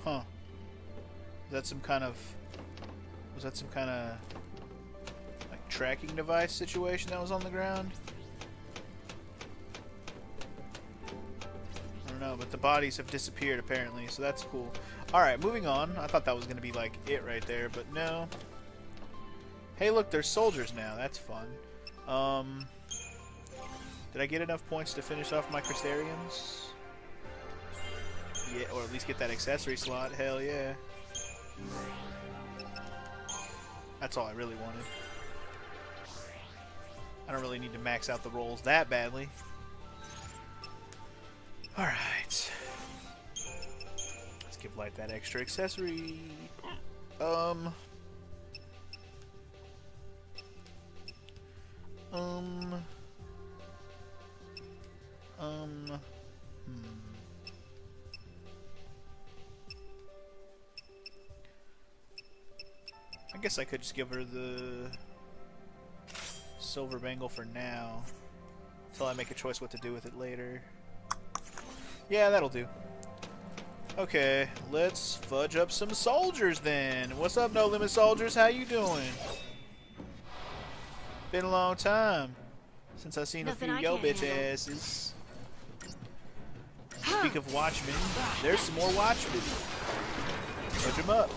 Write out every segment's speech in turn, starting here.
Huh. Is that some kind of... Was that some kind of... like, tracking device situation that was on the ground? I don't know, but the bodies have disappeared apparently, so that's cool. Alright, moving on. I thought that was going to be, like, it right there, but no. Hey, look, there's soldiers now. That's fun. Did I get enough points to finish off my Crystariums? Yeah, or at least get that accessory slot. Hell yeah. That's all I really wanted. I don't really need to max out the rolls that badly. Alright. Let's give Light that extra accessory. I guess I could just give her the silver bangle for now, until I make a choice what to do with it later. Yeah, that'll do. Okay, let's fudge up some soldiers then. What's up, No Limit soldiers? How you doing? Been a long time since I've seen Nothing a few yo bitch asses. Speak of Watchmen, there's some more Watchmen. Fudge them up.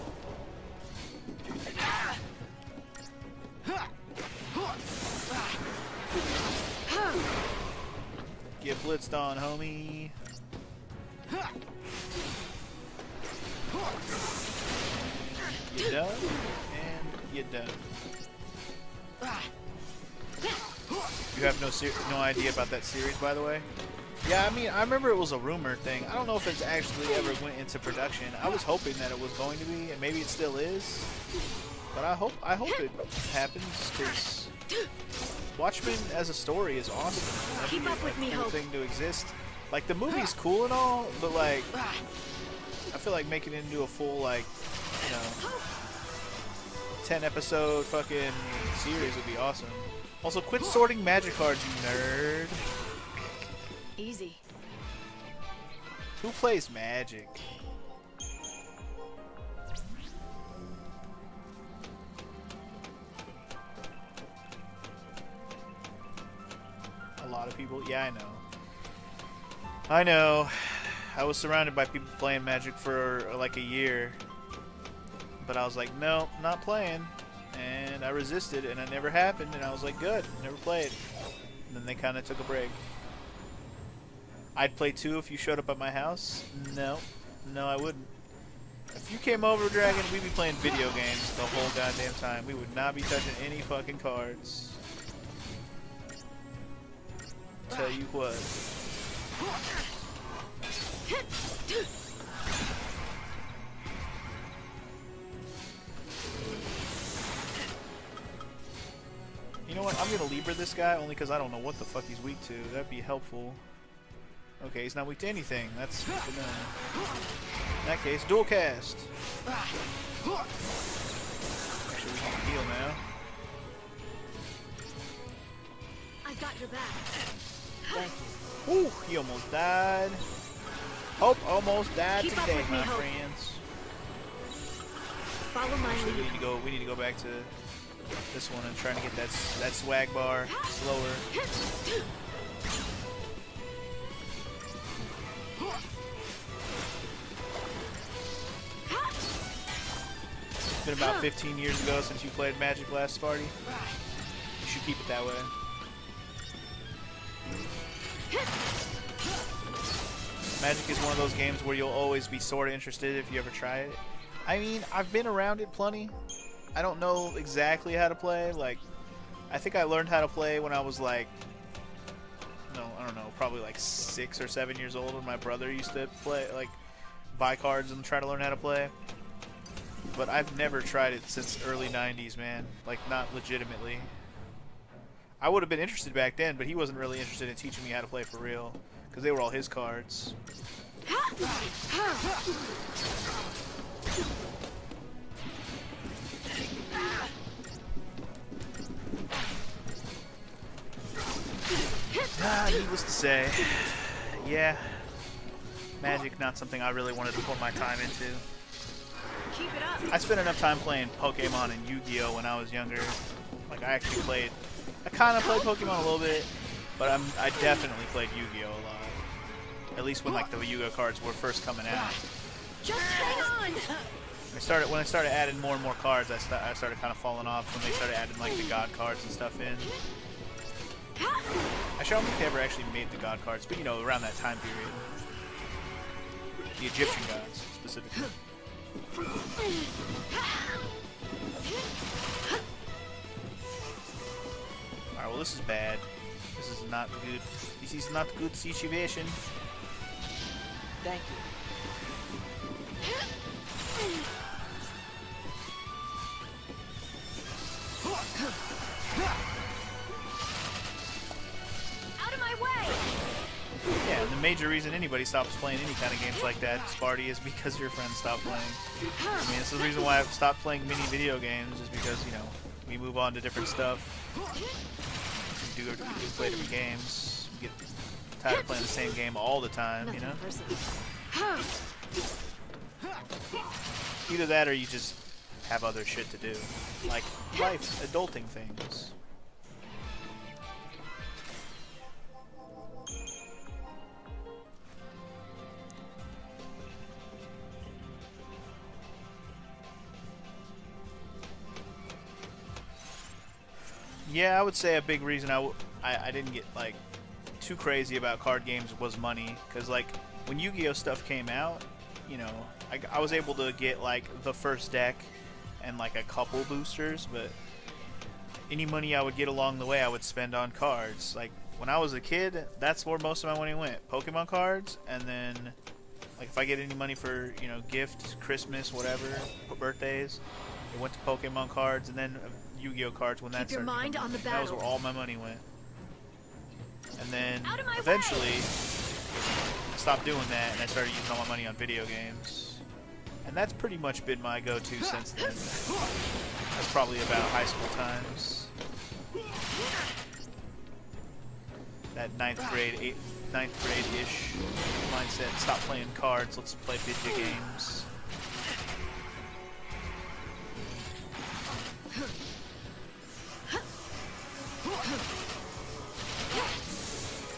Get blitzed on, homie. You done? And you done. You have no idea about that series, by the way? Yeah, I mean, I remember it was a rumor thing. I don't know if it's actually ever went into production. I was hoping that it was going to be, and maybe it still is. But I hope it happens, because Watchmen as a story is awesome. That'd Keep be up with me, a cool Hope. thing to exist. Like, the movie's cool and all, but like, I feel like making it into a full, like, you know, 10-episode fucking series would be awesome. Also, quit sorting magic cards, you nerd. Easy. Who plays Magic? A lot of people. Yeah, I know. I know. I was surrounded by people playing Magic for like a year. But I was like, no, not playing. And I resisted, and it never happened. And I was like, good, never played. And then they kind of took a break. I'd play too if you showed up at my house. No, I wouldn't. If you came over, Dragon, we'd be playing video games the whole goddamn time. We would not be touching any fucking cards. Tell you what. You know what? I'm gonna Libra this guy only because I don't know what the fuck he's weak to. That'd be helpful. Okay, he's not weak to anything. That's good to know. In that case, dual cast. Actually, we can heal now. I got your back. Thank you. Ooh, he almost died. Hope almost died Keep up today, with me, my Hope. friends. Follow my Actually, lead. we need to go back to this one and trying to get that swag bar slower. It's been about 15 years ago since you played Magic last party. You should keep it that way. Magic is one of those games where you'll always be sort of interested if you ever try it. I mean, I've been around it plenty. I don't know exactly how to play. Like, I think I learned how to play when I was like, no, I don't know, probably like 6 or 7 years old when my brother used to play, like, buy cards and try to learn how to play. But I've never tried it since early 90s, man. Like, not legitimately. I would have been interested back then, but he wasn't really interested in teaching me how to play for real, because they were all his cards. Needless to say, yeah, Magic not something I really wanted to put my time into. Keep it up. I spent enough time playing Pokemon and Yu-Gi-Oh when I was younger. Like I actually played, I kind of played Pokemon a little bit, but I definitely played Yu-Gi-Oh a lot. At least when like the Yu-Gi-Oh cards were first coming out. Just hang on. When I started adding more and more cards, I started kind of falling off when they started adding like the God cards and stuff in. Actually, I don't think they ever actually made the God cards, but you know, around that time period. The Egyptian gods, specifically. Alright, well this is bad. This is not good. This is not good situation. Thank you. Out of my way. Yeah, and the major reason anybody stops playing any kind of games like that, Sparty, is because your friends stop playing. I mean, it's the reason why I've stopped playing mini video games, is because, you know, we move on to different stuff. We do play different games. We get tired of playing the same game all the time, you know? Either that or you just have other shit to do. Like life, adulting things. Yeah, I would say a big reason I didn't get like too crazy about card games was money, because like when Yu-Gi-Oh stuff came out, you know, I was able to get like the first deck and like a couple boosters, but any money I would get along the way I would spend on cards. Like when I was a kid, that's where most of my money went. Pokemon cards, and then like if I get any money for, you know, gifts, Christmas, whatever, birthdays, it went to Pokemon cards, and then Yu-Gi-Oh cards when that Keep your started. mind on the That was battle. where all my money went. And then Out of my eventually way. I stopped doing that and I started using all my money on video games. And that's pretty much been my go-to since then. That's probably about high school times. That ninth grade-ish mindset. Stop playing cards, let's play video games.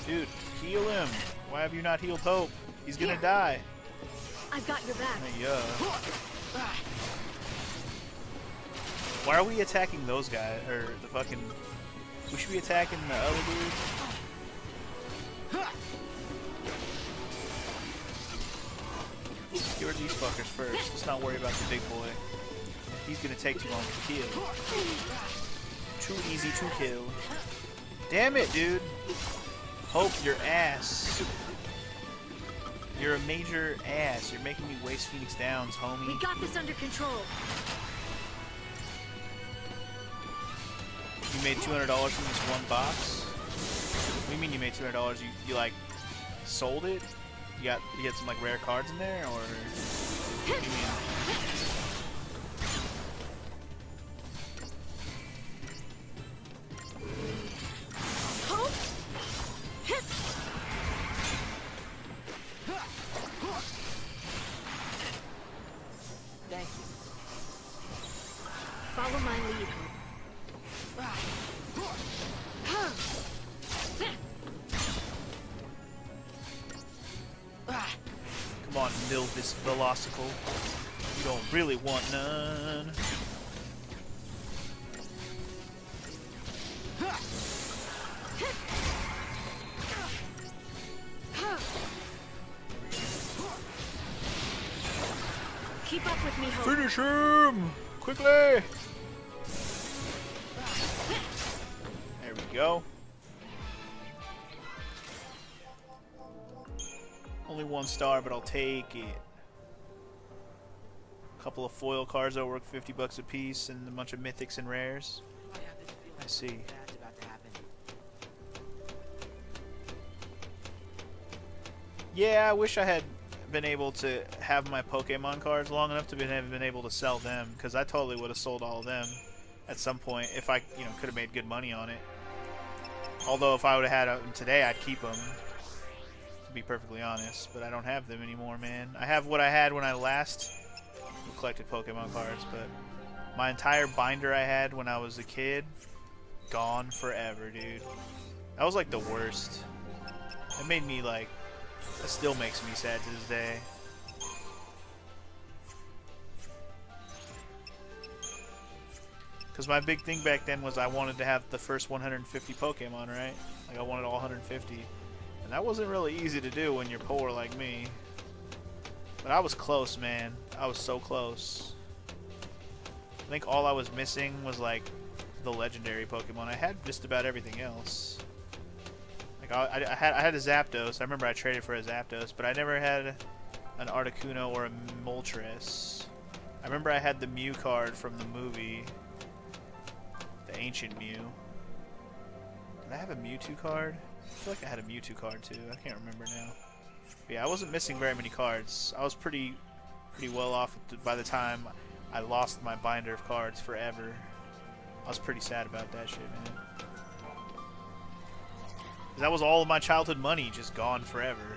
Dude, heal him. Why have you not healed Hope? He's gonna die. I've got your back. Yeah. Why are we attacking those guys? Or the fucking... We should be attacking the other dude. Let's get rid of these fuckers first. Let's not worry about the big boy. He's gonna take too long to kill. Too easy to kill. Damn it, dude. Hope your ass. You're a major ass. You're making me waste Phoenix Downs, homie. We got this under control. You made $200 from this one box? What do you mean you made $200? You like sold it? You had some like rare cards in there, or what do you mean? Thank you. Follow my lead, Hope. Come on, Milvis Velocicle. You don't really want none. Keep up with me, Hope. Finish him! Quickly! There we go. Only 1 star, but I'll take it. A couple of foil cards that work $50 a piece, and a bunch of mythics and rares. I see. That's about to happen. Yeah, I wish I had been able to have my Pokemon cards long enough to have been able to sell them, because I totally would have sold all of them at some point if I, you know, could have made good money on it. Although if I would have had them today, I'd keep them, to be perfectly honest. But I don't have them anymore, man. I have what I had when I last who collected Pokemon cards, but my entire binder I had when I was a kid, gone forever, dude. That was like the worst. It made me like, it still makes me sad to this day. Because my big thing back then was I wanted to have the first 150 Pokemon, right? Like I wanted all 150. And that wasn't really easy to do when you're poor like me. But I was close, man. I was so close. I think all I was missing was like the legendary Pokemon. I had just about everything else. Like I had a Zapdos. I remember I traded for a Zapdos, but I never had an Articuno or a Moltres. I remember I had the Mew card from the movie. The ancient Mew. Did I have a Mewtwo card? I feel like I had a Mewtwo card too. I can't remember now. But yeah, I wasn't missing very many cards. I was pretty well off by the time I lost my binder of cards forever. I was pretty sad about that shit, man. That was all of my childhood money just gone forever.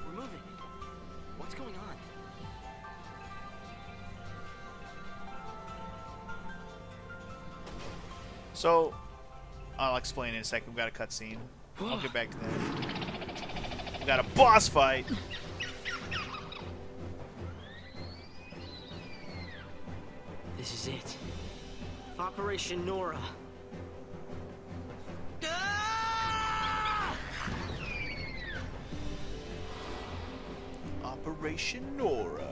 We're moving. What's going on? So, I'll explain in a second. We've got a cutscene. I'll get back to that. We got a boss fight. This is it. Operation Nora. Operation Nora.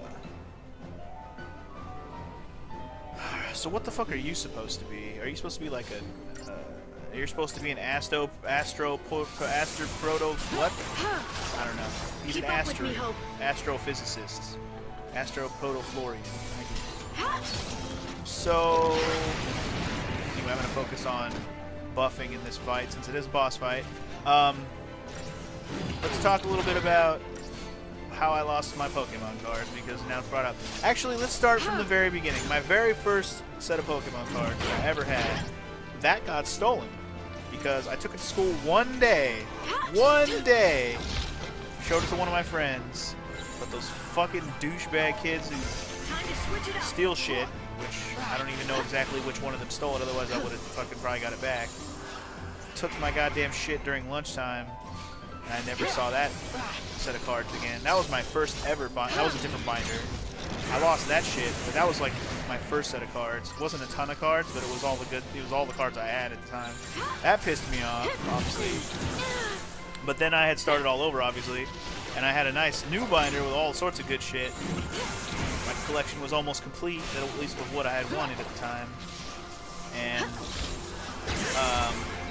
So what the fuck are you supposed to be? Are you supposed to be like a... you're supposed to be an Proto... What? I don't know. He's an astrophysicist. Astro-Proto-Florian. So... Anyway, I'm going to focus on buffing in this fight, since it is a boss fight. Let's talk a little bit about how I lost my Pokemon cards, because now it's brought up. Actually, let's start from the very beginning. My very first set of Pokemon cards that I ever had, that got stolen. Because I took it to school one day, showed it to one of my friends, but those fucking douchebag kids who steal shit, which I don't even know exactly which one of them stole it, otherwise I would have fucking probably got it back, took my goddamn shit during lunchtime, and I never saw that set of cards again. That was my first ever binder. That was a different binder. I lost that shit, but that was like my first set of cards. It wasn't a ton of cards, but it was all the cards I had at the time. That pissed me off, obviously. But then I had started all over, obviously, and I had a nice new binder with all sorts of good shit. My collection was almost complete, at least with what I had wanted at the time. And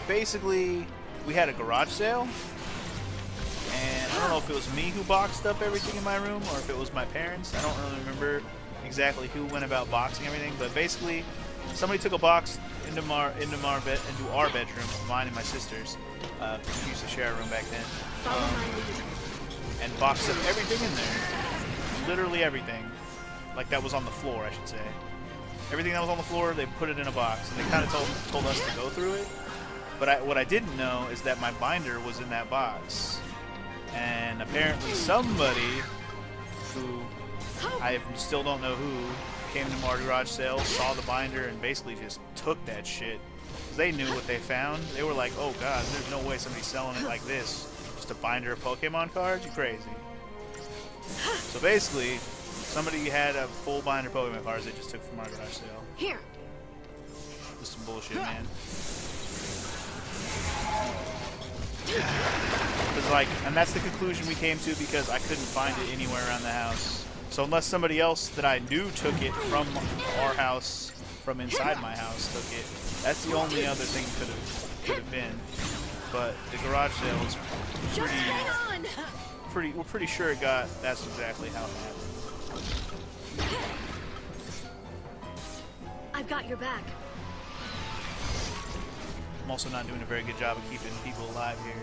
basically, we had a garage sale. And I don't know if it was me who boxed up everything in my room or if it was my parents. I don't really remember exactly who went about boxing everything, but basically somebody took a box into our bedroom, mine and my sister's. We used to share a room back then. And boxed up everything in there. Literally everything. Like that was on the floor, I should say. Everything that was on the floor, they put it in a box. And they kind of told us to go through it. But what I didn't know is that my binder was in that box. And apparently somebody who I still don't know who came to our garage sale, saw the binder, and basically just took that shit. 'Cause they knew what they found. They were like, oh god, there's no way somebody's selling it like this. Just a binder of Pokemon cards? You crazy. So basically, somebody had a full binder of Pokemon cards they just took from our garage sale. Here. This is some bullshit, man. And that's the conclusion we came to because I couldn't find it anywhere around the house. So unless somebody else that I knew took it from our house, from inside my house took it, that's the only other thing could have been. But the garage sale was we're pretty sure that's exactly how it happened. I've got your back. I'm also not doing a very good job of keeping people alive here.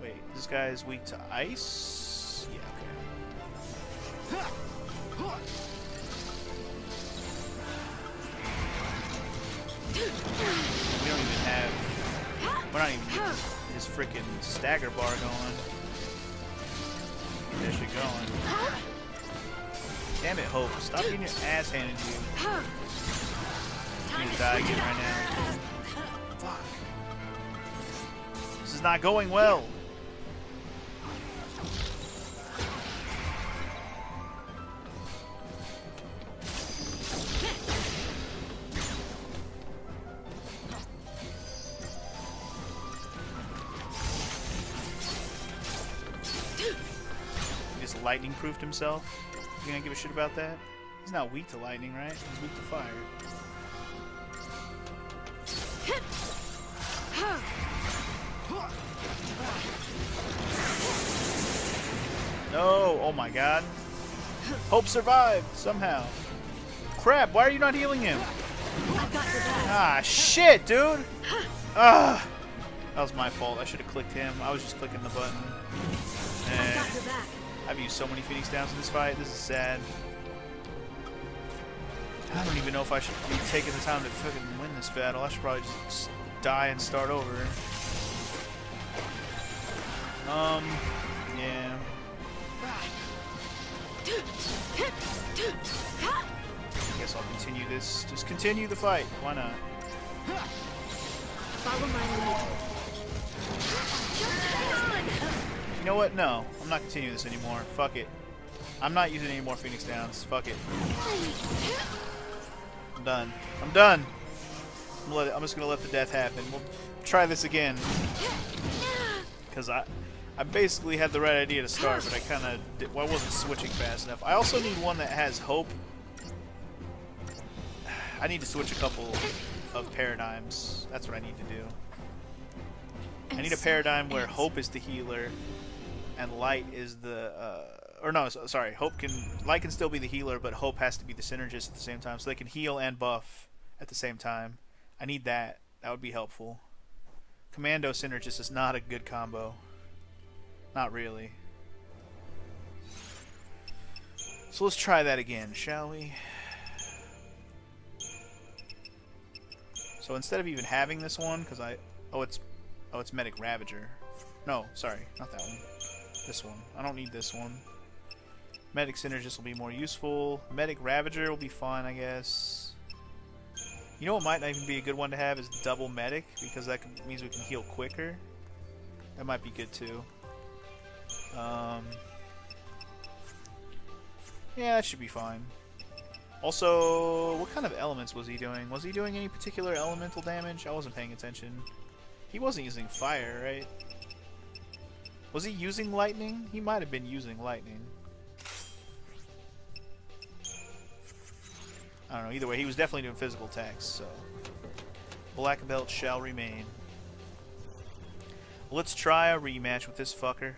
Wait, this guy is weak to ice? Yeah, okay. We don't even have... We're not even... his freaking stagger bar going. Get that shit going. Damn it, Hope. Stop getting your ass handed to you. You're gonna die again right now. Fuck. This is not going well. He just lightning proofed himself. You gonna give a shit about that? He's not weak to lightning, right? He's weak to fire. No! Oh my god. Hope survived somehow. Crap, why are you not healing him? Ah, shit, dude! Ah! That was my fault. I should have clicked him. I was just clicking the button. I've used so many Phoenix Downs in this fight. This is sad. I don't even know if I should be taking the time to fucking win this battle. I should probably just die and start over. Yeah. I guess I'll continue this. Just continue the fight. Why not? Follow my lead. You know what? No. I'm not continuing this anymore. Fuck it. I'm not using any more Phoenix Downs. Fuck it. I'm done. I'm done. I'm just gonna let the death happen. We'll try this again. Because I basically had the right idea to start, but I kind of I wasn't switching fast enough. I also need one that has hope. I need to switch a couple of paradigms. That's what I need to do. I need a paradigm where hope is the healer and light is the or no, sorry, light can still be the healer, but hope has to be the synergist at the same time, so they can heal and buff at the same time. I need that. That would be helpful. Commando synergist is not a good combo. Not really. So let's try that again, shall we? So instead of even having this one, because it's Medic Ravager. No, sorry, not that one. This one. I don't need this one. Medic Synergist will be more useful. Medic Ravager will be fun, I guess. You know what might not even be a good one to have is double Medic, because that means we can heal quicker. That might be good too. Yeah, that should be fine. Also, what kind of elements was he doing? Was he doing any particular elemental damage? I wasn't paying attention. He wasn't using fire, right? Was he using lightning? He might have been using lightning. I don't know. Either way, he was definitely doing physical attacks, so... Black belt shall remain. Let's try a rematch with this fucker.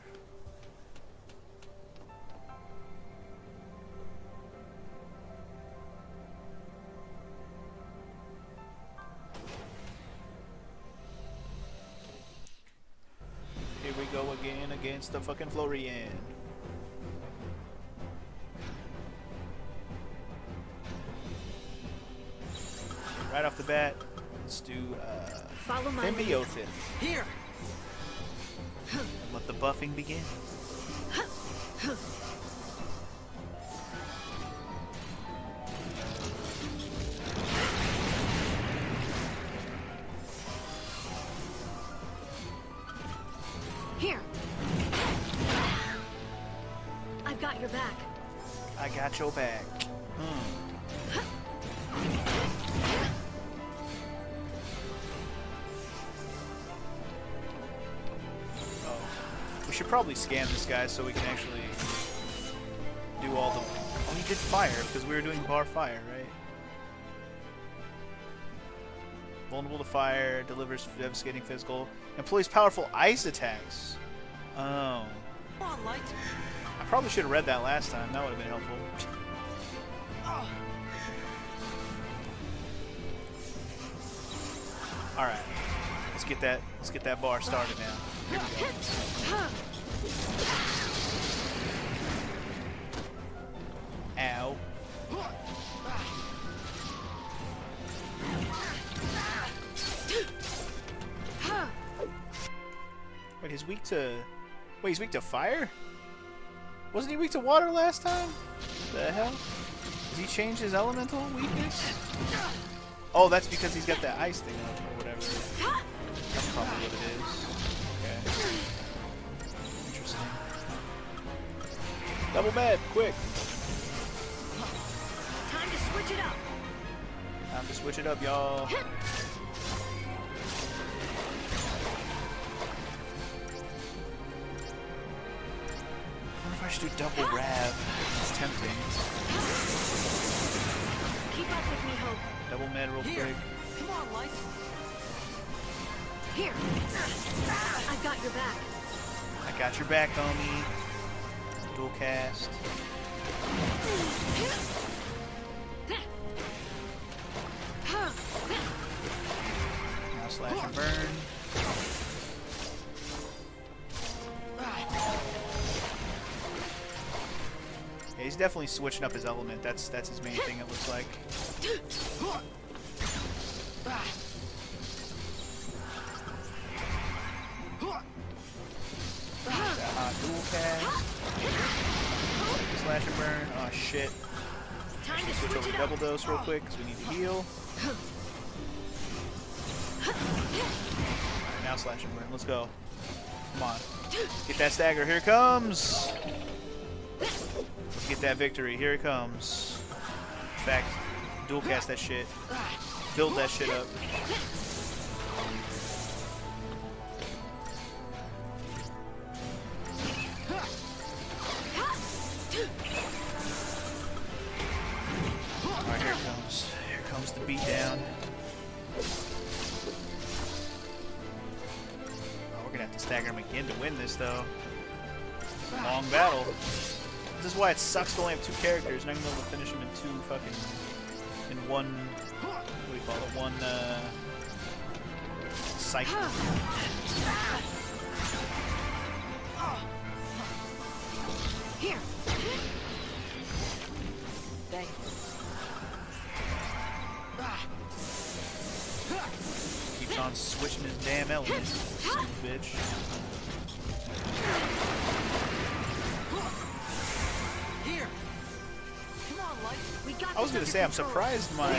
Here we go again against the fucking Florian. Right off the bat, let's do Symbiosis. Here. And let the buffing begin. Here. I've got your back. I got your back. We should probably scan this guy so we can actually do all the... Oh, he did fire because we were doing bar fire, right? Vulnerable to fire, delivers devastating physical, employs powerful ice attacks. Oh. Come on, Light. I probably should have read that last time. That would have been helpful. All right. Let's get that bar started now. Here we go. Ow. Wait, he's weak to... Wait, he's weak to fire? Wasn't he weak to water last time? What the hell? Did he change his elemental weakness? Oh, that's because he's got that ice thing up or whatever. That's probably what it is. Okay. Interesting. Double med, quick! Time to switch it up. Time to switch it up, y'all. I wonder if I should do double Rav. It's tempting. Keep up with me, Hope. Double med real Here. quick. Come on, Light. Here. I've got your back. I got your back, homie. Dual cast. Now slash and burn. Yeah, he's definitely switching up his element. That's his main thing, it looks like. Dual cast. Slash and burn. Oh shit. Time to Switch switch over it to up. double dose real quick because we need to heal. Alright, now slash and burn. Let's go. Come on. Get that stagger. Here it comes. Let's get that victory. Here it comes. In fact, dual cast that shit. Build that shit up. Alright, here it comes. Here comes the beatdown. Oh, we're gonna have to stagger him again to win this, though. Long battle. This is why it sucks to only have two characters. Not even able to finish them in two fucking... in one... what do we call it? One, cycle. Here. Thanks. Keeps on switching his damn element. Stupid bitch. Here. Come on, Light. We got I was this gonna under say, I'm control. surprised my,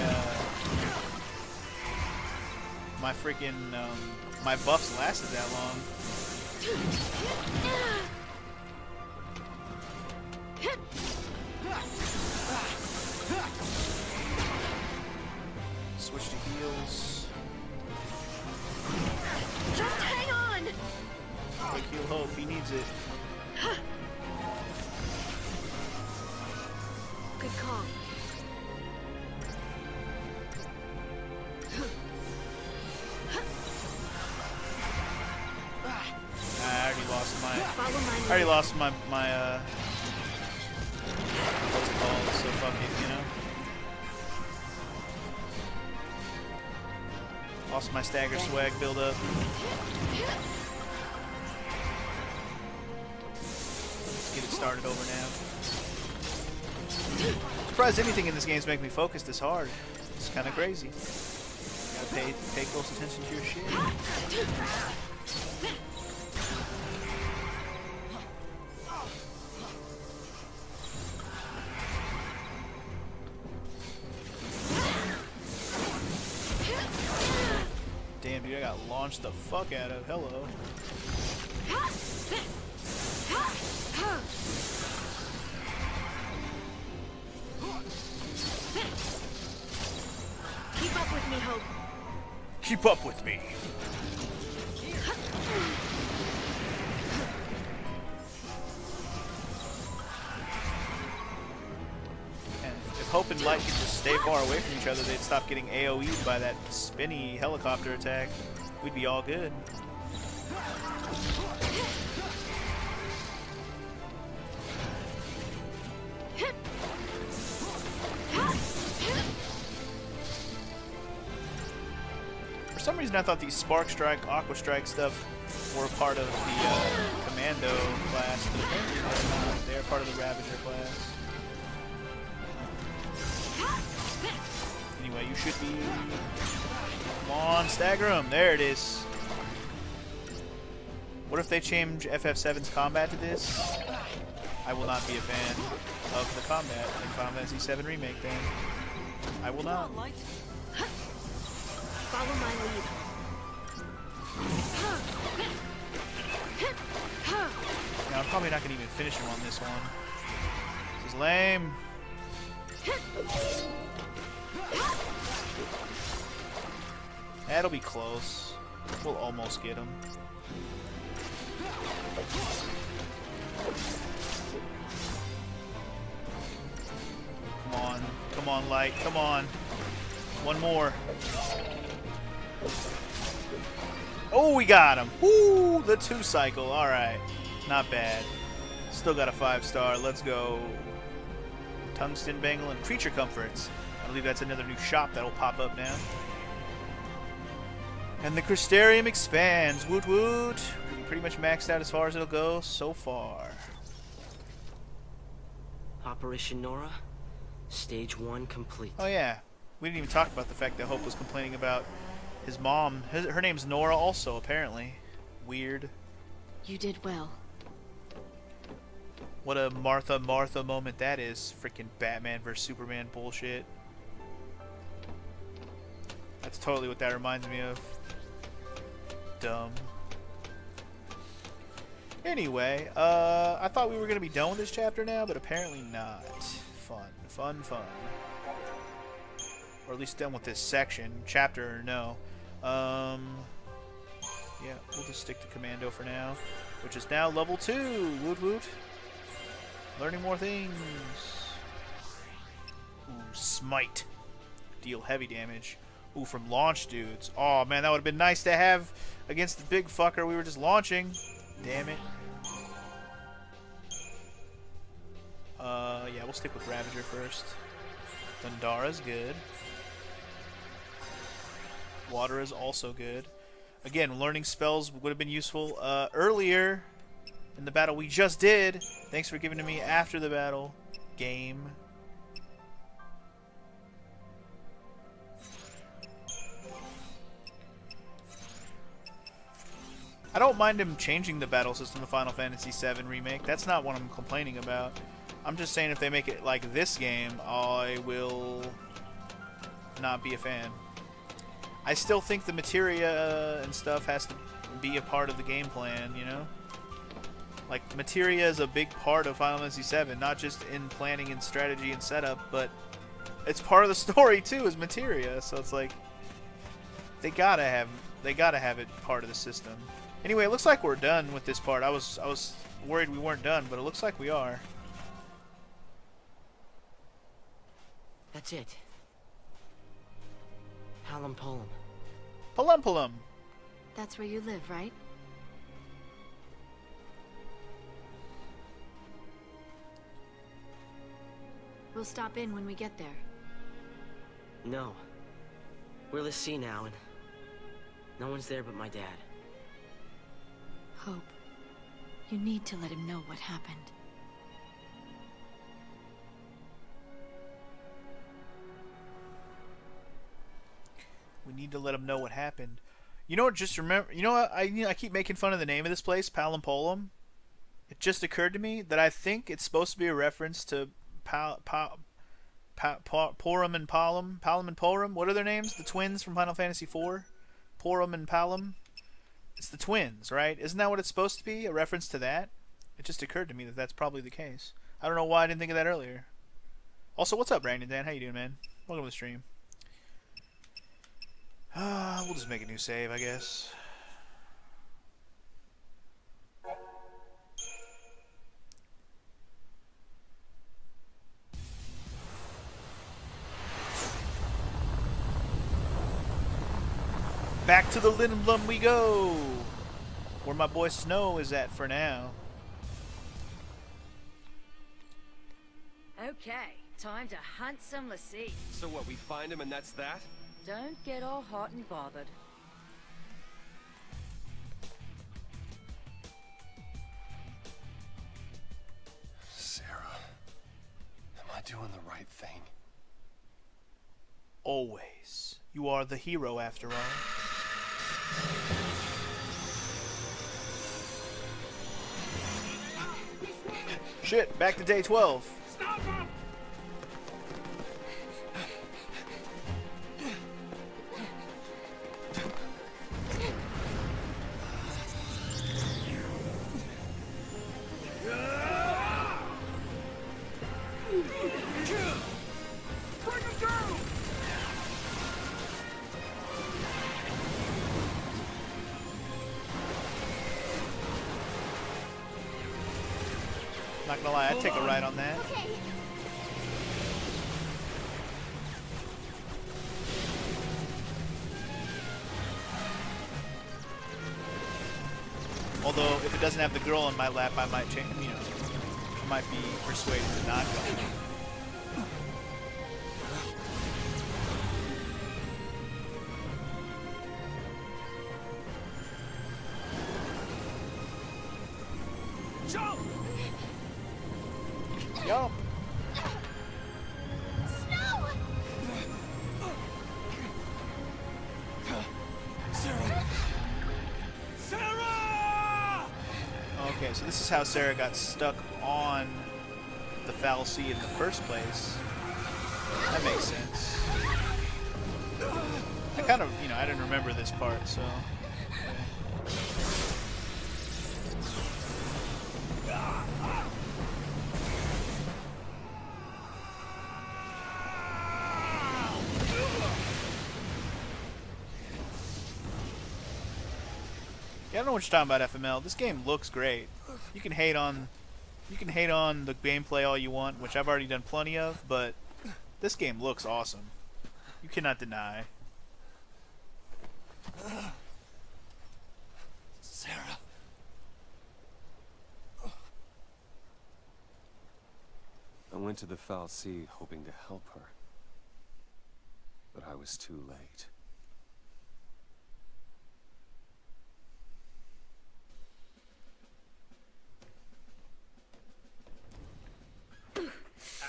my freaking, my buffs lasted that long. Switch to heals. Just hang on. Quick heal hope, he needs it. Good call. I already lost my, Follow my I already lost my, what's it called, so fuck it, you know? Lost my stagger swag build up. Let's get it started over now. Surprised anything in this game's make me focus this hard. It's kind of crazy. Gotta pay close attention to your shit. Damn, dude, I got launched the fuck out of. Hello. Keep up with me, Hope. Keep up with me. And if Hope and Light could just stay far away from each other, they'd stop getting AoE'd by that spinny helicopter attack. We'd be all good. For some reason, I thought these Spark Strike, Aqua Strike stuff were part of the Commando class, but apparently they're not. They're part of the Ravager class. Anyway, you should be... Come on, stagger him. There it is. What if they change FF7's combat to this? I will not be a fan of the combat in Final Fantasy VII Remake then. I will Come not. on, Light. Follow my lead. Now, I'm probably not going to even finish him on this one. This is lame. That'll be close. We'll almost get him. Come on. Come on, Light. Come on. One more. Oh, we got him. Woo! The 2 cycle. Alright. Not bad. Still got a 5-star. Let's go. Tungsten Bangle and Creature Comforts. I believe that's another new shop that'll pop up now. And the Crystarium expands. Woot woot. Pretty much maxed out as far as it'll go so far. Operation Nora, Stage 1 complete. Oh yeah. We didn't even talk about the fact that Hope was complaining about his mom. Her name's Nora also, apparently. Weird. You did well. What a Martha moment that is. Freaking Batman vs Superman bullshit. That's totally what that reminds me of. Dumb. Anyway, I thought we were going to be done with this chapter now, but apparently not. Fun. Or at least done with this section. Chapter, no. Yeah, we'll just stick to Commando for now. Which is now level 2. Woot woot. Learning more things. Ooh, Smite. Deal heavy damage. Ooh, from launch dudes. Oh, man, that would have been nice to have against the big fucker we were just launching. Damn it. Yeah, we'll stick with Ravager first. Thundara's good. Water is also good. Again, learning spells would have been useful earlier in the battle we just did. Thanks for giving to me after the battle. Game. I don't mind him changing the battle system to Final Fantasy VII Remake. That's not what I'm complaining about. I'm just saying if they make it like this game, I will not be a fan. I still think the materia and stuff has to be a part of the game plan, you know? Like, materia is a big part of Final Fantasy VII, not just in planning and strategy and setup, but it's part of the story too, is materia. So it's like they gotta have it part of the system. Anyway, it looks like we're done with this part. I was worried we weren't done, but it looks like we are. That's it. Palom Polum. Palum. That's where you live, right? We'll stop in when we get there. No. We're the sea now, and no one's there but my dad. Hope, you need to let him know what happened. We need to let him know what happened. You know what? Just remember. You know what? I keep making fun of the name of this place, Palom Polum. It just occurred to me that I think it's supposed to be a reference to Porum and Palom. Palom and Porum. What are their names? The twins from Final Fantasy IV. Porum and Palom. It's the twins, right? Isn't that what it's supposed to be? A reference to that? It just occurred to me that that's probably the case. I don't know why I didn't think of that earlier. Also, what's up, Brandon Dan? How you doing, man? Welcome to the stream. We'll just make a new save, I guess. Back to the Lindblum we go! Where my boy Snow is at for now. Okay, time to hunt some lassie. So what, we find him and that's that? Don't get all hot and bothered. Sarah, am I doing the right thing? Always. You are the hero, after all. Shit, back to day 12. Not gonna lie, I'd take a ride on that. Although, if it doesn't have the girl in my lap, I might change, you know, I might be persuaded to not go. Jump! Yup. Sarah! Sarah! Okay, so this is how Sarah got stuck on the foul sea in the first place. That makes sense. I kind of, you know, I didn't remember this part, so. Yeah, I don't know what you're talking about, FML. This game looks great. You can hate on the gameplay all you want, which I've already done plenty of, but this game looks awesome. You cannot deny. Sarah. I went to the foul sea hoping to help her, but I was too late.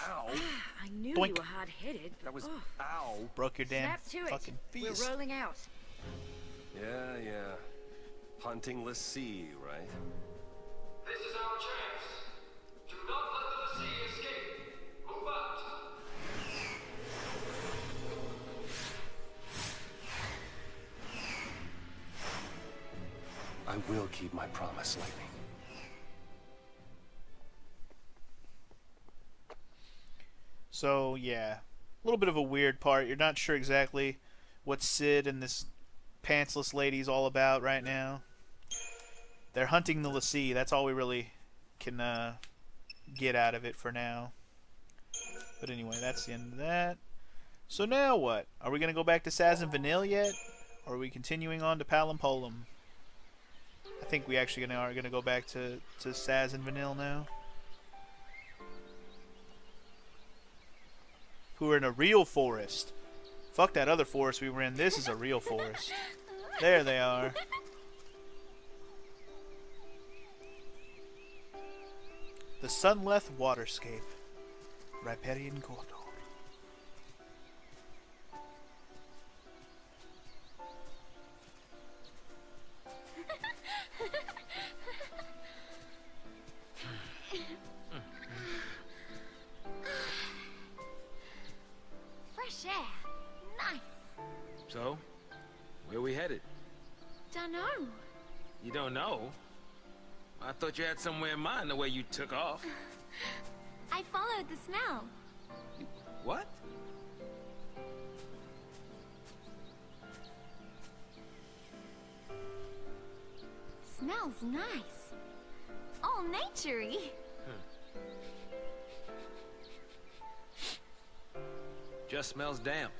Ow! I knew Boink. you were hard-headed. That was Oh, ow. Broke your damn snap to it. fucking feast. We're rolling out. Yeah. Hunting the sea, right? This is our chance. Do not let the sea escape. Move out. I will keep my promise, Lightning. So, yeah. A little bit of a weird part. You're not sure exactly what Sid and this pantsless lady's all about right now. They're hunting the Lassie. That's all we really can get out of it for now. But anyway, that's the end of that. So now what? Are we going to go back to Sazh and Vanille yet? Or are we continuing on to Palom Polum? I think we actually are going to go back to Sazh and Vanille now. Who are in a real forest. Fuck that other forest we were in. This is a real forest. There they are. The Sunleth Waterscape. Riparian Corridor. Fresh air. Nice. So, where we headed? Dunno. You don't know? I thought you had somewhere in mind the way you took off. I followed the smell. What? Smells nice. All naturey. Just smells damp.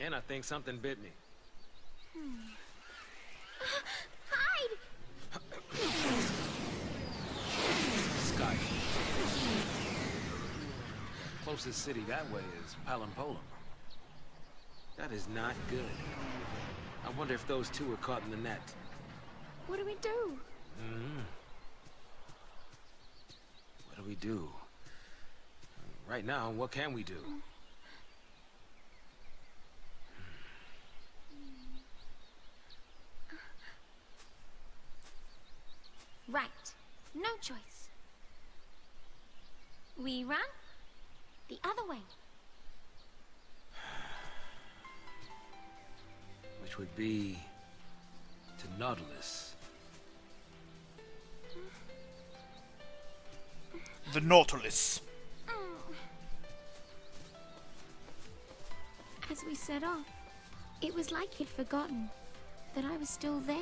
And I think something bit me. Hide! Sky. Closest city that way is Palom Polum. That is not good. I wonder if those two were caught in the net. What do we do? What do we do? Right now, what can we do? Right. No choice. We run the other way. Which would be to Nautilus. The Nautilus. As we set off, it was like he'd forgotten that I was still there.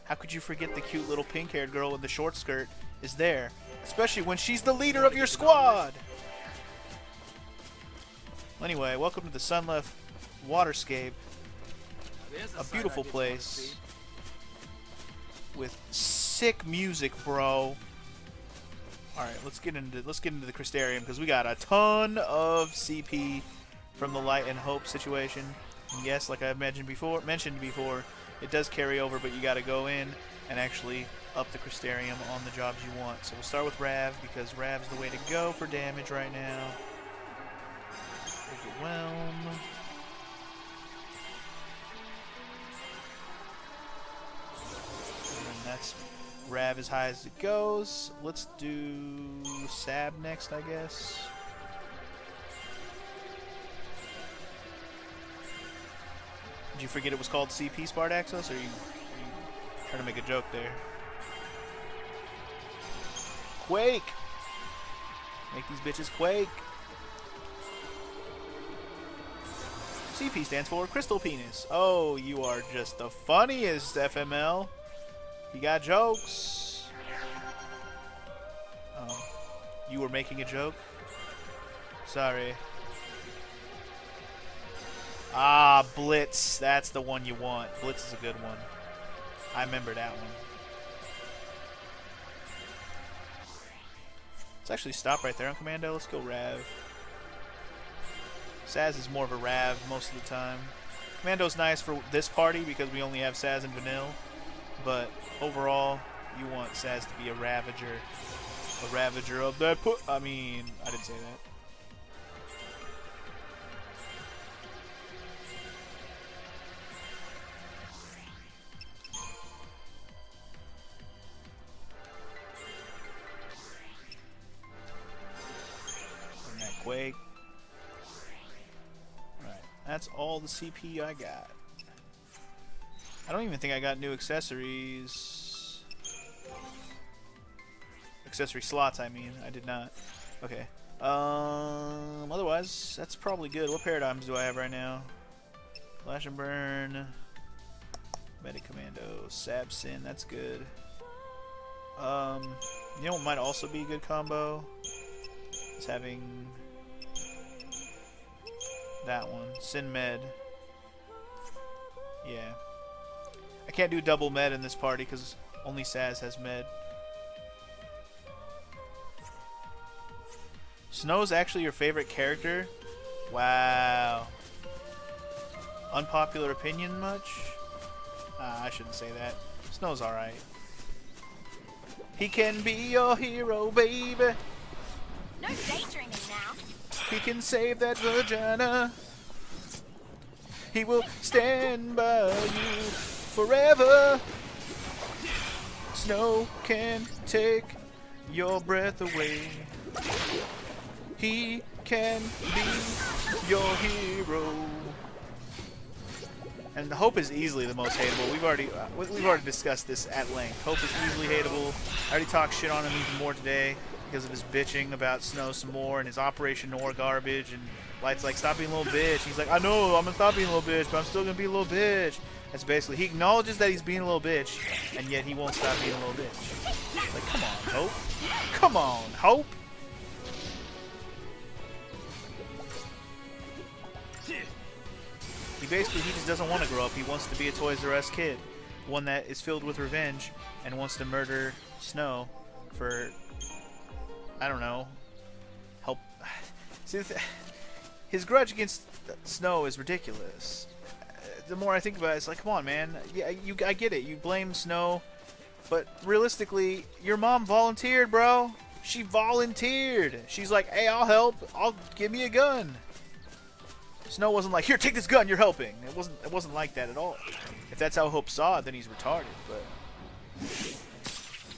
How could you forget the cute little pink-haired girl with the short skirt is there? Especially when she's the leader of your squad! Anyway, welcome to the Sunleft Waterscape. A beautiful place. With sick music, bro. Alright, let's get into the Crystarium because we got a ton of CP from the Light and Hope situation. And yes, like I mentioned before, it does carry over, but you got to go in and actually up the Crystarium on the jobs you want. So we'll start with Rav because Rav's the way to go for damage right now. Overwhelm. And that's Rav as high as it goes. Let's do Sab next, I guess. Did you forget it was called CP Spartaxos, or are you trying to make a joke there? Quake! Make these bitches quake! CP stands for Crystal Penis. Oh, you are just the funniest, FML. You got jokes. Oh, you were making a joke? Sorry. Ah, Blitz. That's the one you want. Blitz is a good one. I remember that one. Let's actually stop right there on Commando. Let's go Rav. Sazh is more of a Rav most of the time. Commando's nice for this party because we only have Sazh and Vanille. But overall, you want Sazh to be a Ravager. A Ravager of that I mean, I didn't say that. And that Quake. Alright, that's all the CP I got. I don't even think I got new accessories. Accessory slots, I mean. I did not. Okay. Otherwise, that's probably good. What paradigms do I have right now? Flash and Burn. Medic Commando. Sabsin, that's good. You know what might also be a good combo? Is having that one. Sin Med. Yeah. I can't do double med in this party because only Sazh has med. Snow's actually your favorite character? Wow. Unpopular opinion much? I shouldn't say that. Snow's alright. He can be your hero, baby. No daydreaming now. He can save that vagina. He will stand by you forever. Snow can take your breath away. He can be your hero. And Hope is easily the most hateable. We've already discussed this at length. Hope is easily hateable. I already talked shit on him even more today because of his bitching about Snow some more and his Operation Nor garbage. And Light's like, stop being a little bitch. He's like, I know, I'm gonna stop being a little bitch, but I'm still gonna be a little bitch. That's basically, he acknowledges that he's being a little bitch, and yet he won't stop being a little bitch. Like, come on, Hope. Come on, Hope. He just doesn't want to grow up. He wants to be a Toys R Us kid, one that is filled with revenge and wants to murder Snow for, I don't know, help. See, his grudge against Snow is ridiculous. The more I think about it, it's like, come on, man. Yeah, I get it. You blame Snow, but realistically, your mom volunteered, bro. She volunteered. She's like, hey, I'll help. Give me a gun. Snow wasn't like, here, take this gun, you're helping. It wasn't like that at all. If that's how Hope saw it, then he's retarded, but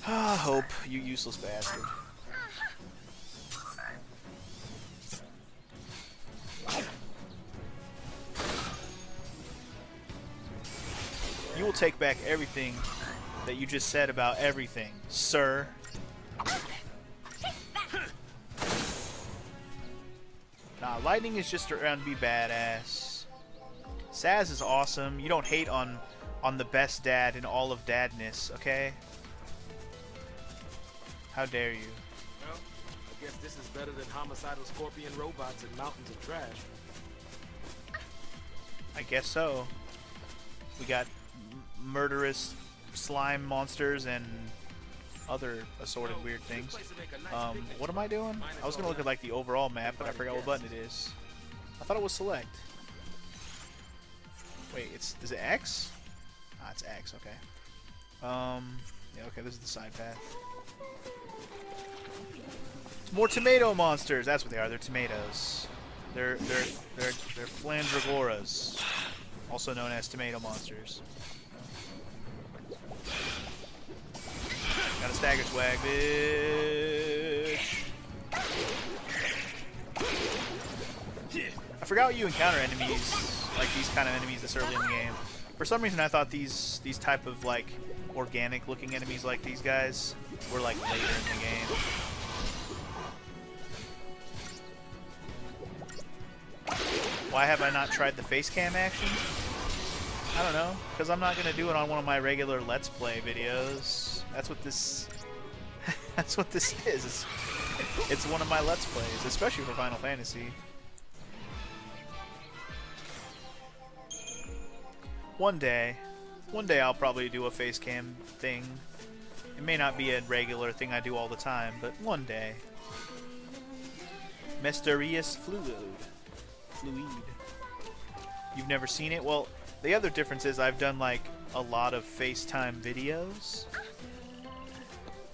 Ah, Hope, you useless bastard. You will take back everything that you just said about everything, sir. Nah, lightning is just around to be badass. Sazh is awesome. You don't hate on the best dad in all of dadness, okay? How dare you? Well, I guess this is better than homicidal scorpion robots and mountains of trash. I guess so. We got murderous slime monsters and other assorted weird things. What am I doing? I was gonna look at like the overall map, but I forgot what button it is. I thought it was select. Wait, is it X? Ah, it's X. Okay. Yeah. Okay, this is the side path. It's more tomato monsters. That's what they are. They're tomatoes. They're Flandragoras, also known as tomato monsters. Got a stagger swag, bitch. I forgot you encounter enemies, like these kind of enemies this early in the game. For some reason I thought these type of like organic looking enemies like these guys were like later in the game. Why have I not tried the face cam action? I don't know, because I'm not gonna do it on one of my regular Let's Play videos. That's what this that's what this is. It's one of my Let's Plays, especially for Final Fantasy. One day I'll probably do a face cam thing. It may not be a regular thing I do all the time, but one day. Mysterious Fluid. You've never seen it? Well, the other difference is I've done like a lot of FaceTime videos.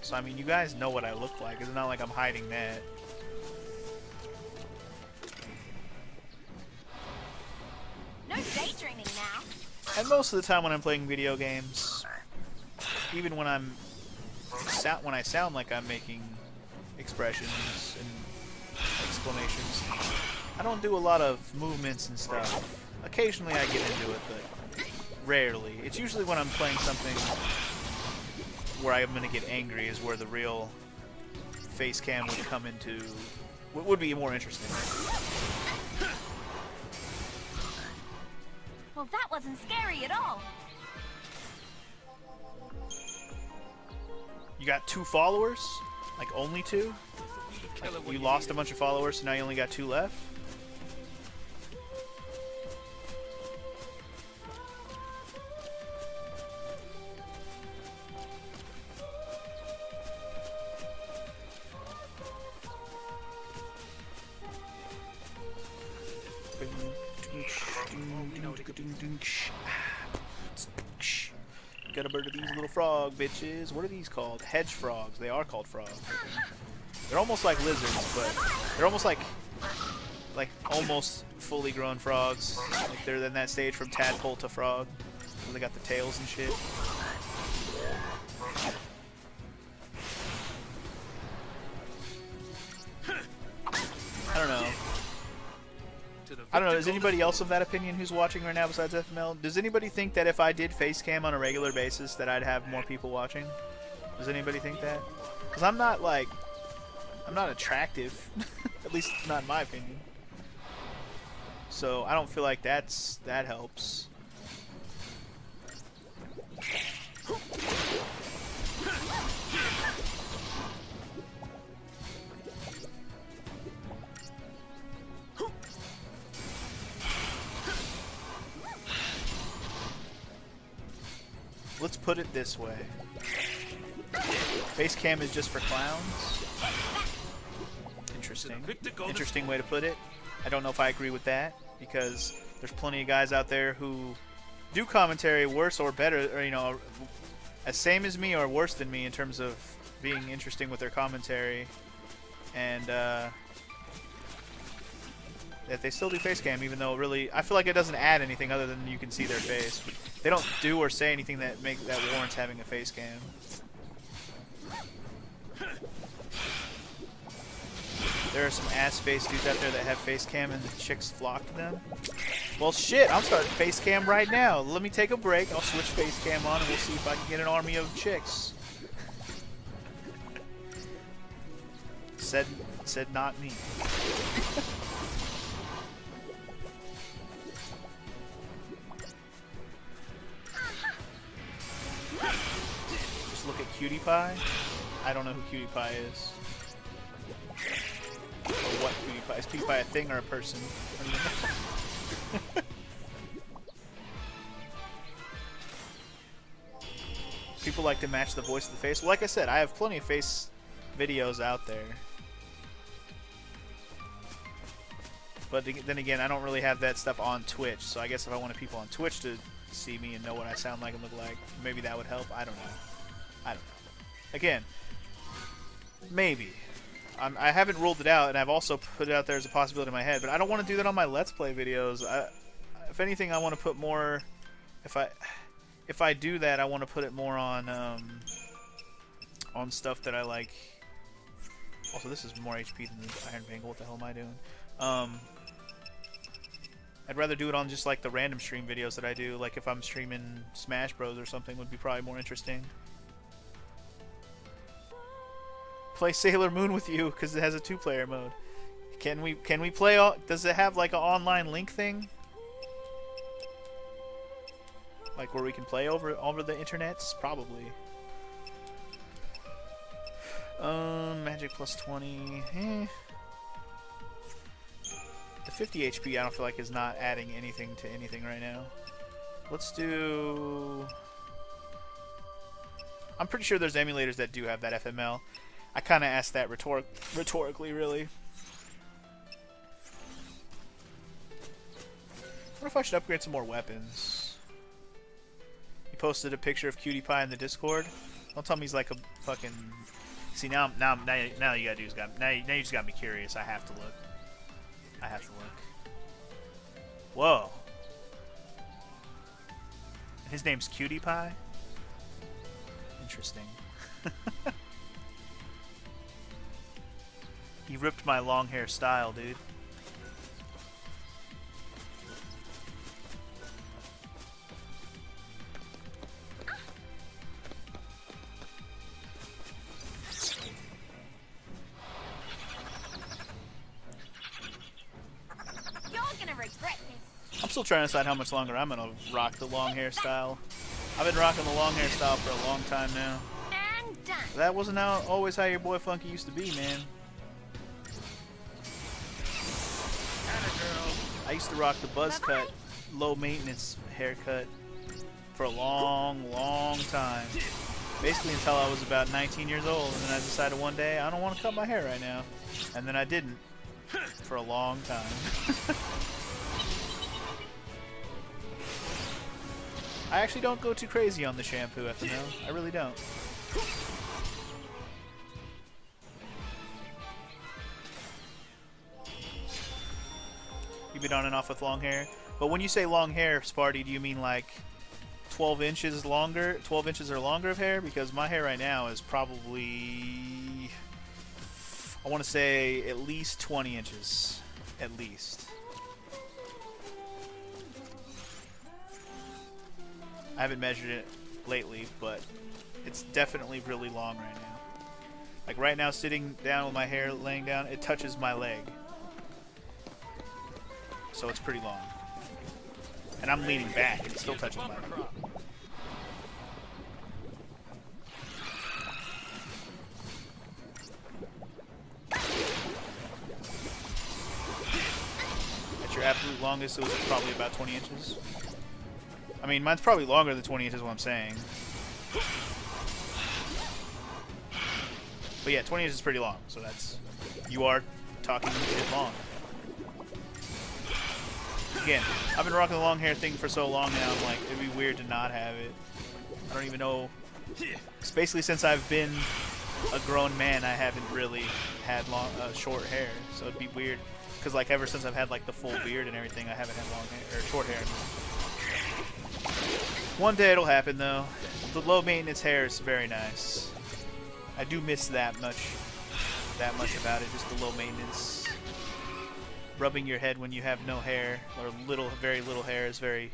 So I mean, you guys know what I look like. It's not like I'm hiding that. No daydreaming now. And most of the time when I'm playing video games, even when I sound like I'm making expressions and exclamations, I don't do a lot of movements and stuff. Occasionally I get into it, but rarely. It's usually when I'm playing something where I'm gonna get angry is where the real face cam would come into, would be more interesting. Well, that wasn't scary at all. You got 2 followers? Like only 2? Like you lost a bunch of followers, so now you only got 2 left? Got a bird of these little frog bitches. What are these called? Hedge frogs. They are called frogs. They're almost like lizards, but they're almost like almost fully grown frogs. Like they're in that stage from tadpole to frog, where they got the tails and shit. I don't know. Is anybody else of that opinion who's watching right now besides FML? Does anybody think that if I did face cam on a regular basis that I'd have more people watching? Does anybody think that? Because I'm not attractive. At least not in my opinion. So I don't feel like that helps. Let's put it this way. Face cam is just for clowns. Interesting. Interesting way to put it. I don't know if I agree with that, because there's plenty of guys out there who do commentary worse or better, or, you know, as same as me or worse than me in terms of being interesting with their commentary, and that they still do face cam, even though really I feel like it doesn't add anything other than you can see their face. They don't do or say anything that warrants having a face cam. There are some ass-face dudes out there that have face cam and the chicks flock to them. Well, shit, I'm starting face cam right now. Let me take a break. I'll switch face cam on and we'll see if I can get an army of chicks. Said not me. Just look at Cutie Pie. I don't know who Cutie Pie is. Or what Cutie Pie? Is Cutie Pie a thing or a person? I don't know. People like to match the voice of the face. Well, like I said, I have plenty of face videos out there. But then again, I don't really have that stuff on Twitch. So I guess if I wanted people on Twitch to see me and know what I sound like and look like, maybe that would help. I don't know. I don't know. Again, maybe. I haven't ruled it out, and I've also put it out there as a possibility in my head. But I don't want to do that on my Let's Play videos. If anything, I want to put more. If I do that, I want to put it more on stuff that I like. Also, this is more HP than the Iron Bangle. What the hell am I doing? I'd rather do it on just like the random stream videos that I do. Like if I'm streaming Smash Bros or something, would be probably more interesting. Play Sailor Moon with you because it has a 2-player mode. Can we play? Does it have like an online link thing? Like where we can play over the internets? Probably. Magic plus 20. The 50 HP I don't feel like is not adding anything to anything right now. Let's do... I'm pretty sure there's emulators that do have that FML. I kind of asked that rhetorically, really. I wonder if I should upgrade some more weapons. He posted a picture of Cutie Pie in the Discord. Don't tell me he's like a fucking... See, now you gotta do is now you just got me curious. I have to look. I have to look. Whoa. And his name's Cutie Pie? Interesting. He ripped my long hair style, dude. I'm still trying to decide how much longer I'm gonna rock the long hairstyle. I've been rocking the long hairstyle for a long time now. And done. That wasn't always how your boy Funky used to be, man. I used to rock the buzz cut, low maintenance haircut for a long, long time. Basically until I was about 19 years old, and then I decided one day I don't want to cut my hair right now, and then I didn't for a long time. I actually don't go too crazy on the shampoo FML. I really don't. You've been on and off with long hair. But when you say long hair, Sparty, do you mean like 12 inches longer? 12 inches or longer of hair? Because my hair right now is probably... I want to say at least 20 inches. At least. I haven't measured it lately, but it's definitely really long right now. Like right now, sitting down with my hair laying down, it touches my leg. So it's pretty long. And I'm leaning back, and it still touches my leg. At your absolute longest, it was probably about 20 inches. I mean, mine's probably longer than 20 inches, what I'm saying. But yeah, 20 inches is pretty long, so that's... You are talking shit long. Again, I've been rocking the long hair thing for so long now, I'm like, it'd be weird to not have it. I don't even know... It's basically since I've been a grown man, I haven't really had long, short hair, so it'd be weird. Because like ever since I've had like the full beard and everything, I haven't had long hair, or short hair. One day it'll happen though. The low maintenance hair is very nice. I do miss that much about it. Just the low maintenance. Rubbing your head when you have no hair or very little hair is very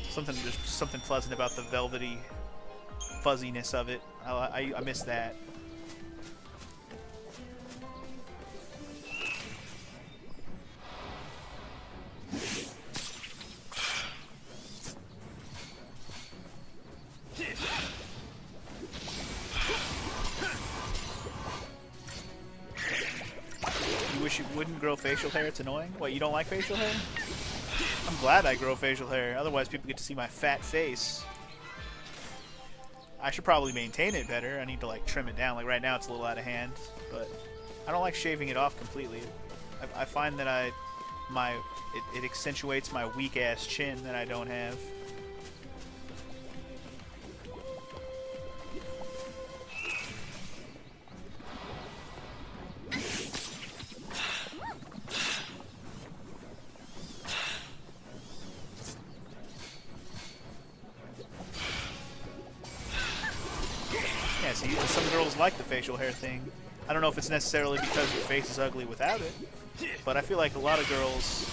something. There's something pleasant about the velvety fuzziness of it. I miss that. You wish you wouldn't grow facial hair? It's annoying. What, you don't like facial hair? I'm glad I grow facial hair. Otherwise, people get to see my fat face. I should probably maintain it better. I need to like trim it down. Like right now, it's a little out of hand, but I don't like shaving it off completely. I find that it accentuates my weak ass chin that I don't have. Yeah, see, some girls like the facial hair thing. I don't know if it's necessarily because your face is ugly without it, but I feel like a lot of girls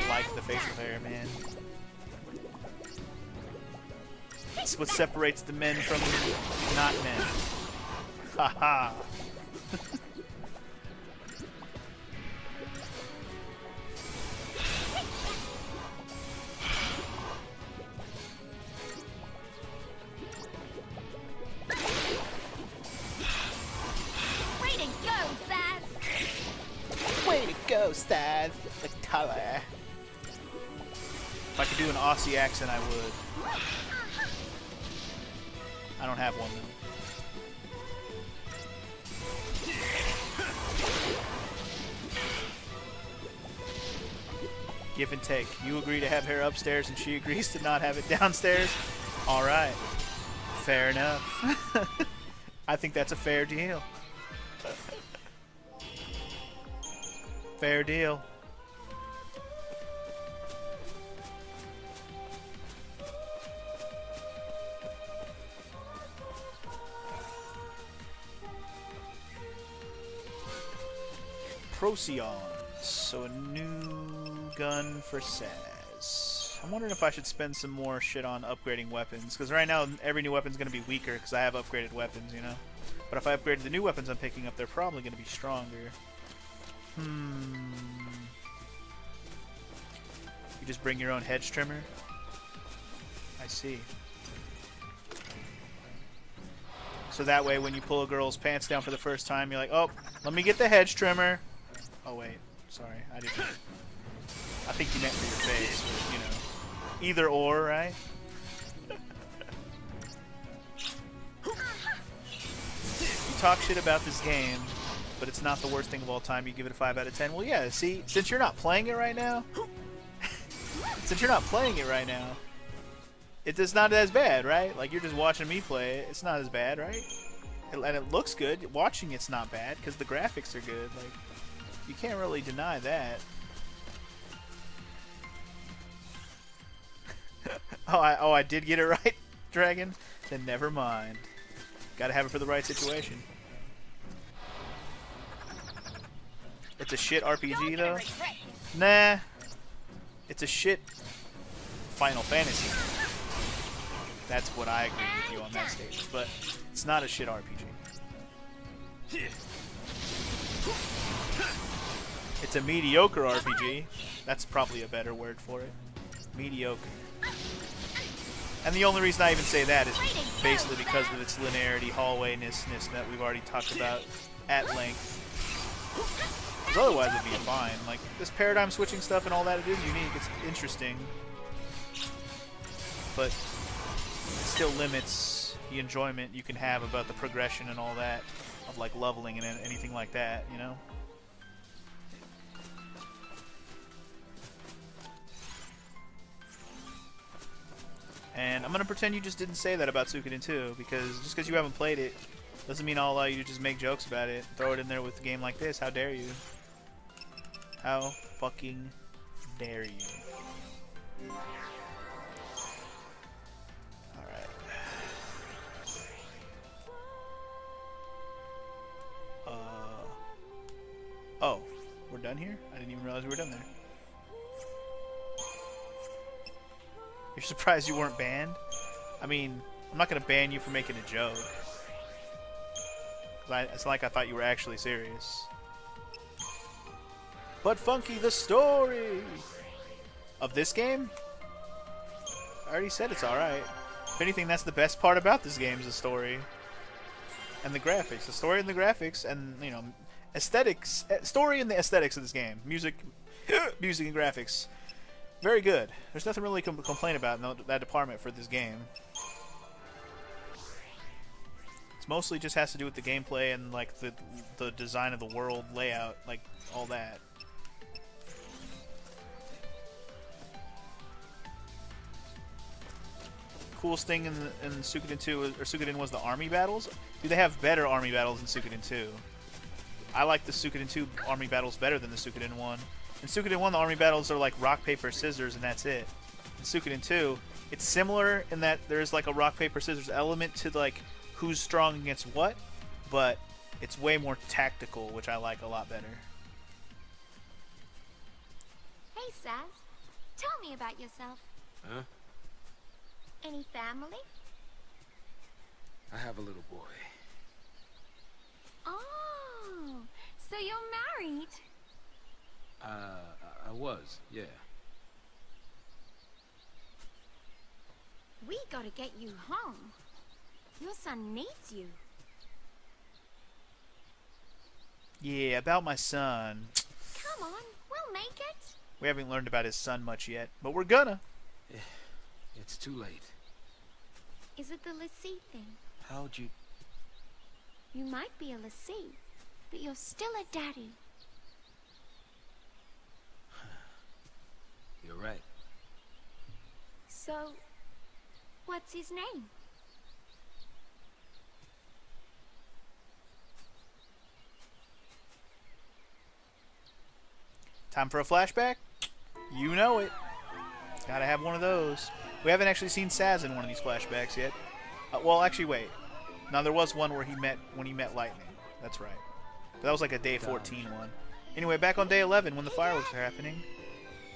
like the facial hair, man. It's what separates the men from the not men. Haha. Way to go, Sazh. The color. If I could do an Aussie accent, I would. I don't have one, though. Give and take. You agree to have hair upstairs, and she agrees to not have it downstairs? Alright. Fair enough. I think that's a fair deal. Fair deal. Procyon. So a new gun for Sazh. I'm wondering if I should spend some more shit on upgrading weapons, because right now every new weapon's going to be weaker because I have upgraded weapons, you know? But if I upgraded the new weapons I'm picking up, they're probably going to be stronger. You just bring your own hedge trimmer? I see. So that way when you pull a girl's pants down for the first time, you're like, oh, let me get the hedge trimmer. Oh wait, sorry, I didn't. I think you meant for your face, but, you know. Either or, right? You talk shit about this game, but it's not the worst thing of all time. You give it a 5 out of 10. Well, yeah, see, since you're not playing it right now, it's not as bad, right? Like, you're just watching me play it. It's not as bad, right? And it looks good. Watching it's not bad, because the graphics are good. Like, you can't really deny that. I did get it right, Dragon? Then never mind. Gotta have it for the right situation. It's a shit RPG, though? Nah. It's a shit Final Fantasy. That's what I agree with you on that statement. But it's not a shit RPG. It's a mediocre RPG. That's probably a better word for it. Mediocre. And the only reason I even say that is basically because of its linearity, hallwayness that we've already talked about at length. Because otherwise it'd be fine. Like, this paradigm switching stuff and all that, it is unique, it's interesting. But it still limits the enjoyment you can have about the progression and all that, of like leveling and anything like that, you know? And I'm gonna pretend you just didn't say that about Suikoden 2, because just because you haven't played it doesn't mean I'll allow you to just make jokes about it, throw it in there with a game like this. How dare you? How fucking dare you? Alright. done here? I didn't even realize we were done there. You're surprised you weren't banned? I mean, I'm not gonna ban you for making a joke. It's like I thought you were actually serious. But Funky, the story of this game? I already said it's alright. If anything, that's the best part about this game is the story. And the graphics. The story and the graphics and, you know, aesthetics. Story and the aesthetics of this game. Music, music and graphics. Very good. There's nothing really to complain about in that department for this game. It mostly just has to do with the gameplay and like the design of the world layout, like all that. Coolest thing in Suikoden 2 or Suikoden was the army battles. Dude, they have better army battles in Suikoden 2. I like the Suikoden 2 army battles better than the Suikoden 1. In Suikoden 1, the army battles are like rock, paper, scissors, and that's it. In Suikoden 2, it's similar in that there's like a rock, paper, scissors element to like who's strong against what, but it's way more tactical, which I like a lot better. Hey, Sazh. Tell me about yourself. Huh? Any family? I have a little boy. Oh, so you're married? I was, yeah. We gotta get you home. Your son needs you. Yeah, about my son. Come on, we'll make it. We haven't learned about his son much yet, but we're gonna. It's too late. Is it the Lassie thing? How'd you... You might be a Lassie, but you're still a daddy. You're right. So, what's his name? Time for a flashback? You know it. Gotta have one of those. We haven't actually seen Sazh in one of these flashbacks yet. Well, actually, wait. Now, there was one where when he met Lightning. That's right. But that was like a day 14 one. Anyway, back on day 11 when the fireworks are happening.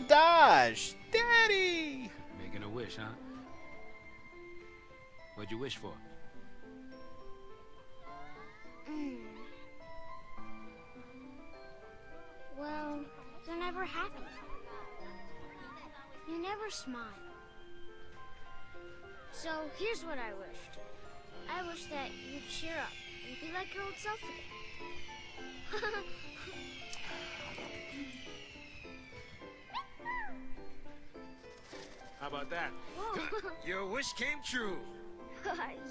Dodge! Daddy! Making a wish, huh? What'd you wish for? Well, you're never happy. You never smile. So here's what I wished. I wish that you'd cheer up and be like your old self again. How about that? Whoa. Your wish came true.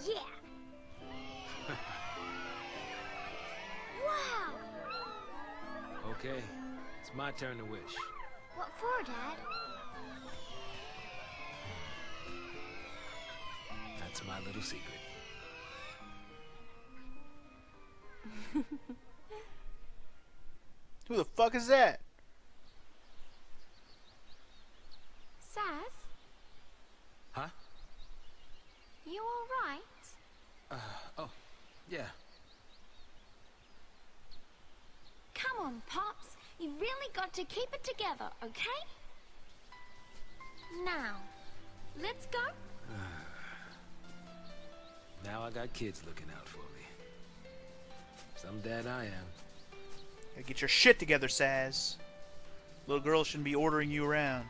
Yeah. Wow. Okay, it's my turn to wish. What for, Dad? That's my little secret. Who the fuck is that? Sazh? Huh? You alright? Oh, yeah. Come on, Pops. You really got to keep it together, okay? Now, let's go. Now I got kids looking out for me. Some dad I am. Gotta get your shit together, Sazh. Little girls shouldn't be ordering you around.